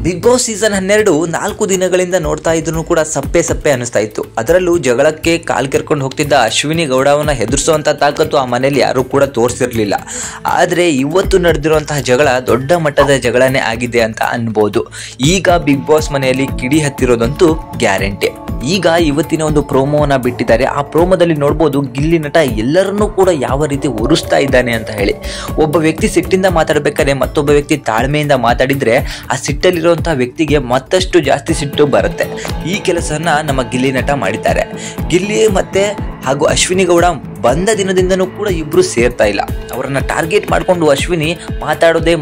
Big boss season 12 4 ದಿನಗಳಿಂದ ನೋಡ್ತಾ ಇದ್ರು ಕೂಡ ಸಪ್ಪೆ ಅನಿಸ್ತಾ ಇತ್ತು. ಅದರಲ್ಲೂ ಜಗಳಕ್ಕೆ ಕಾಲ್ ಕೆರ್ಕೊಂಡು ಹೋಗ್ತಿದ್ದ ಅಶ್ವಿನಿ ಗೌಡವನ್ನ ಹೆದರ್ಸುವಂತ ತಾಕತ್ತು ಆ ಮನೆಯಲ್ಲಿ ಯಾರು ಕೂಡ ತೋರಿಸಿರ್ಲಿಲ್ಲ. ಆದರೆ ಇವತ್ತು ನಡೆದಿರುವಂತಹ ಜಗಳ ದೊಡ್ಡ ಮಟ್ಟದ ಜಗಳನೇ ಆಗಿದೆ ಅಂತ ಅನ್ಬೋದು. ಈಗ ಬಿಗ್ ಬಾಸ್ ಮನೆಯಲ್ಲಿ ಕಿಡಿ ಹತ್ತಿರೋದಂತೂ ಗ್ಯಾರಂಟಿ. ಈಗ ಇವತ್ತಿನ ಒಂದು ಪ್ರೋಮೋವನ್ನ ಬಿಟ್ಟಿದ್ದಾರೆ. ಆ ಪ್ರೋಮೋದಲ್ಲಿ ನೋಡ್ಬೋದು ಗಿಲ್ಲಿ ನಟ ಎಲ್ಲರನ್ನೂ ಕೂಡ ಯಾವ ರೀತಿ ಒರೆಸ್ತಾ ಇದ್ದಾನೆ ಅಂತ ಹೇಳಿ. ಒಬ್ಬ ವ್ಯಕ್ತಿ ಸಿಟ್ಟಿಂದ ಮಾತಾಡಬೇಕಾದ್ರೆ ಮತ್ತೊಬ್ಬ ವ್ಯಕ್ತಿ ತಾಳ್ಮೆಯಿಂದ ಮಾತಾಡಿದ್ರೆ ಆ ಸಿಟ್ಟಲ್ಲಿರುವಂತಹ ವ್ಯಕ್ತಿಗೆ ಮತ್ತಷ್ಟು ಜಾಸ್ತಿ ಸಿಟ್ಟು ಬರುತ್ತೆ. ಈ ಕೆಲಸನ ನಮ್ಮ ಗಿಲ್ಲಿ ನಟ ಮಾಡಿದ್ದಾರೆ. ಗಿಲ್ಲಿ ಮತ್ತೆ ಹಾಗೂ ಅಶ್ವಿನಿ ಗೌಡ ಬಂದ ದಿನದಿಂದನೂ ಕೂಡ ಇಬ್ರು ಸೇರ್ತಾ ಇಲ್ಲ. ಅವರನ್ನ ಟಾರ್ಗೆಟ್ ಮಾಡಿಕೊಂಡು ಅಶ್ವಿನಿ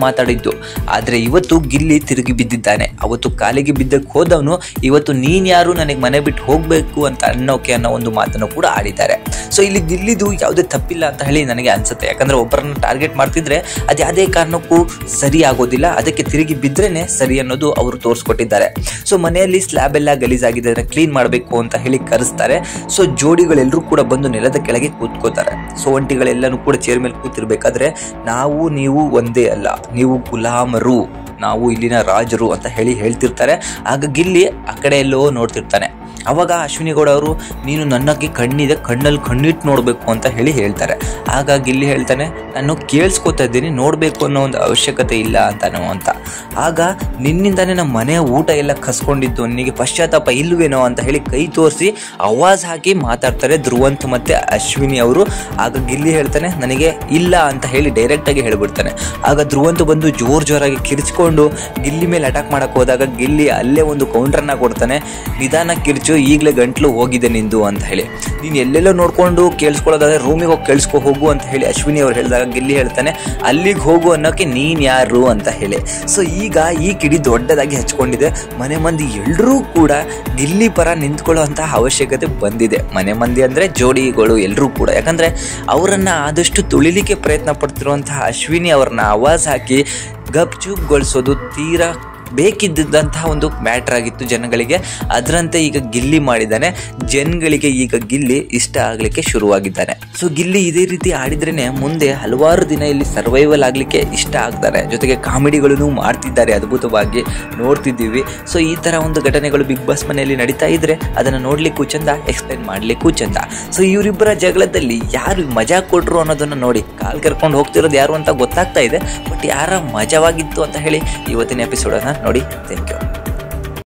ಮಾತಾಡಿದ್ದು. ಆದರೆ ಇವತ್ತು ಗಿಲ್ಲಿ ತಿರುಗಿ ಬಿದ್ದಿದ್ದಾನೆ. ಅವತ್ತು ಕಾಲಿಗೆ ಬಿದ್ದಕ್ಕೆ ಹೋದವನು ಇವತ್ತು ನೀನ್ ಯಾರು ನನಗೆ ಮನೆ ಬಿಟ್ಟು ಹೋಗ್ಬೇಕು ಅಂತ ಅನ್ನೋ ಒಂದು ಮಾತನ್ನು ಕೂಡ ಆಡಿದ್ದಾರೆ. ಸೊ ಇಲ್ಲಿ ಗಿಲ್ಲಿದು ಯಾವುದೇ ತಪ್ಪಿಲ್ಲ ಅಂತ ಹೇಳಿ ನನಗೆ ಅನ್ಸುತ್ತೆ. ಯಾಕಂದ್ರೆ ಒಬ್ಬರನ್ನ ಟಾರ್ಗೆಟ್ ಮಾಡ್ತಿದ್ರೆ ಅದು ಯಾವುದೇ ಕಾರಣಕ್ಕೂ ಸರಿ ಆಗೋದಿಲ್ಲ. ಅದಕ್ಕೆ ತಿರುಗಿ ಬಿದ್ರೇನೆ ಸರಿ ಅನ್ನೋದು ಅವರು ತೋರಿಸ್ಕೊಟ್ಟಿದ್ದಾರೆ. ಸೊ ಮನೆಯಲ್ಲಿ ಸ್ಲ್ಯಾಬ್ ಎಲ್ಲ ಗಲೀಜಾಗಿದೆ, ಅದನ್ನ ಕ್ಲೀನ್ ಮಾಡಬೇಕು ಅಂತ ಹೇಳಿ ಕರೆಸ್ತಾರೆ. ಸೊ ಜೋಡಿಗಳೆಲ್ಲರೂ ಕೂಡ ಬಂದು ನೆಲದ ಕೆಳಗೆ ಕೂತ್ಕೋತಾರೆ. ಸೊ ಒಂಟಿಗಳೆಲ್ಲನೂ ಕೂಡ ಚೇರ್ ಮೇಲೆ ಕೂತಿರ್ಬೇಕಾದ್ರೆ ನೀವು ಒಂದೇ ಅಲ್ಲ, ನೀವು ಗುಲಾಮರು, ನಾವು ಇಲ್ಲಿನ ರಾಜರು ಅಂತ ಹೇಳ್ತಿರ್ತಾರೆ. ಆಗ ಗಿಲ್ಲಿ ಆ ಕಡೆ ಎಲ್ಲೋ ನೋಡ್ತಿರ್ತಾನೆ. ಅವಾಗ ಅಶ್ವಿನಿ ಗೌಡ ಅವರು ನೀನು ನನ್ನಕ್ಕೆ ಕಣ್ಣಿದೆ, ಕಣ್ಣಲ್ಲಿ ಕಣ್ಣಿಟ್ಟು ನೋಡಬೇಕು ಅಂತ ಹೇಳ್ತಾರೆ. ಆಗ ಗಿಲ್ಲಿ ಹೇಳ್ತಾನೆ ನಾನು ಕೇಳಿಸ್ಕೊತಾ ಇದ್ದೀನಿ, ನೋಡಬೇಕು ಅನ್ನೋ ಒಂದು ಅವಶ್ಯಕತೆ ಇಲ್ಲ ಅಂತ. ಆಗ ನಿನ್ನಿಂದಾನೇ ನಮ್ಮ ಮನೆಯ ಊಟ ಎಲ್ಲ ಕಸ್ಕೊಂಡಿದ್ದು, ನಿನಗೆ ಪಶ್ಚಾತ್ತಾಪ ಇಲ್ವೇನೋ ಅಂತ ಕೈ ತೋರಿಸಿ ಆವಾಜ್ ಹಾಕಿ ಮಾತಾಡ್ತಾರೆ ಧ್ರುವಂತ್ ಮತ್ತೆ ಅಶ್ವಿನಿ ಅವರು. ಆಗ ಗಿಲ್ಲಿ ಹೇಳ್ತಾನೆ ನನಗೆ ಇಲ್ಲ ಅಂತ ಡೈರೆಕ್ಟಾಗಿ ಹೇಳ್ಬಿಡ್ತಾನೆ. ಆಗ ಧ್ರುವಂತ್ ಬಂದು ಜೋರಾಗಿ ಕಿರ್ಚ್ಕೊಂಡು ಗಿಲ್ಲಿ ಮೇಲೆ ಅಟ್ಯಾಕ್ ಮಾಡಕ್ಕೆ ಹೋದಾಗ ಗಿಲ್ಲಿ ಅಲ್ಲೇ ಒಂದು ಕೌಂಟ್ರನ್ನ ಕೊಡ್ತಾನೆ. ನಿಧಾನ ಕಿರ್ಚು, ಈಗಲೇ ಗಂಟ್ಲು ಹೋಗಿದೆ ನಿಂದು ಅಂತ ನೀನು ಎಲ್ಲೆಲ್ಲೋ ನೋಡ್ಕೊಂಡು ಕೇಳಿಸ್ಕೊಳ್ಳೋದಾದ್ರೆ ರೂಮಿಗೆ ಹೋಗಿ ಕೇಳಿಸ್ಕೊ ಹೋಗು ಅಂತ ಅಶ್ವಿನಿ ಅವ್ರು ಹೇಳಿದಾಗ ಗಿಲ್ಲಿ ಹೇಳ್ತಾನೆ ಅಲ್ಲಿಗೆ ಹೋಗು ಅನ್ನೋಕೆ ನೀನ್ ಯಾರು ಅಂತ ಸೊ ಈಗ ಈ ಕಿಡಿ ದೊಡ್ಡದಾಗಿ ಹಚ್ಕೊಂಡಿದೆ. ಮನೆ ಮಂದಿ ಎಲ್ಲರೂ ಕೂಡ ಗಿಲ್ಲಿ ಪರ ನಿಂತ್ಕೊಳ್ಳುವಂತಹ ಅವಶ್ಯಕತೆ ಬಂದಿದೆ. ಮನೆ ಮಂದಿ ಅಂದ್ರೆ ಜೋಡಿಗಳು ಎಲ್ಲರೂ ಕೂಡ. ಯಾಕಂದ್ರೆ ಅವರನ್ನ ಆದಷ್ಟು ತುಳಿಲಿಕ್ಕೆ ಪ್ರಯತ್ನ ಪಡ್ತಿರುವಂತಹ ಅಶ್ವಿನಿ ಅವ್ರನ್ನ ಆವಾಜ್ ಹಾಕಿ ಗಪ್ಚೂಪ್ಗೊಳಿಸೋದು ತೀರಾ ಬೇಕಿದ್ದಂತಹ ಒಂದು ಮ್ಯಾಟರ್ ಆಗಿತ್ತು ಜನಗಳಿಗೆ. ಅದರಂತೆ ಈಗ ಗಿಲ್ಲಿ ಮಾಡಿದ್ದಾನೆ. ಜನಗಳಿಗೆ ಈಗ ಗಿಲ್ಲಿ ಇಷ್ಟ ಆಗ್ಲಿಕ್ಕೆ ಶುರುವಾಗಿದ್ದಾನೆ. ಸೊ ಗಿಲ್ಲಿ ಇದೇ ರೀತಿ ಆಡಿದ್ರೇನೆ ಮುಂದೆ ಹಲವಾರು ದಿನ ಇಲ್ಲಿ ಸರ್ವೈವಲ್ ಆಗ್ಲಿಕ್ಕೆ ಇಷ್ಟ ಆಗ್ತಾರೆ. ಜೊತೆಗೆ ಕಾಮಿಡಿಗಳನ್ನು ಮಾಡ್ತಿದ್ದಾರೆ, ಅದ್ಭುತವಾಗಿ ನೋಡ್ತಿದ್ದೀವಿ. ಸೊ ಈ ತರ ಒಂದು ಘಟನೆಗಳು ಬಿಗ್ ಬಾಸ್ ಮನೆಯಲ್ಲಿ ನಡೀತಾ ಇದ್ರೆ ಅದನ್ನ ನೋಡ್ಲಿಕ್ಕೂ ಚಂದ, ಎಕ್ಸ್ಪ್ಲೈನ್ ಮಾಡ್ಲಿಕ್ಕೂ ಚಂದ. ಸೊ ಇವರಿಬ್ಬರ ಜಗಳದಲ್ಲಿ ಯಾರು ಮಜಾ ಕೊಟ್ರು ಅನ್ನೋದನ್ನ ನೋಡಿ. ಕಾಲ್ ಕರ್ಕೊಂಡು ಹೋಗ್ತಿರೋದು ಯಾರು ಅಂತ ಗೊತ್ತಾಗ್ತಾ ಇದೆ, ಬಟ್ ಯಾರ ಮಜವಾಗಿತ್ತು ಅಂತ ಇವತ್ತಿನ ಎಪಿಸೋಡನ್ನ ನೋಡಿ. Thank you.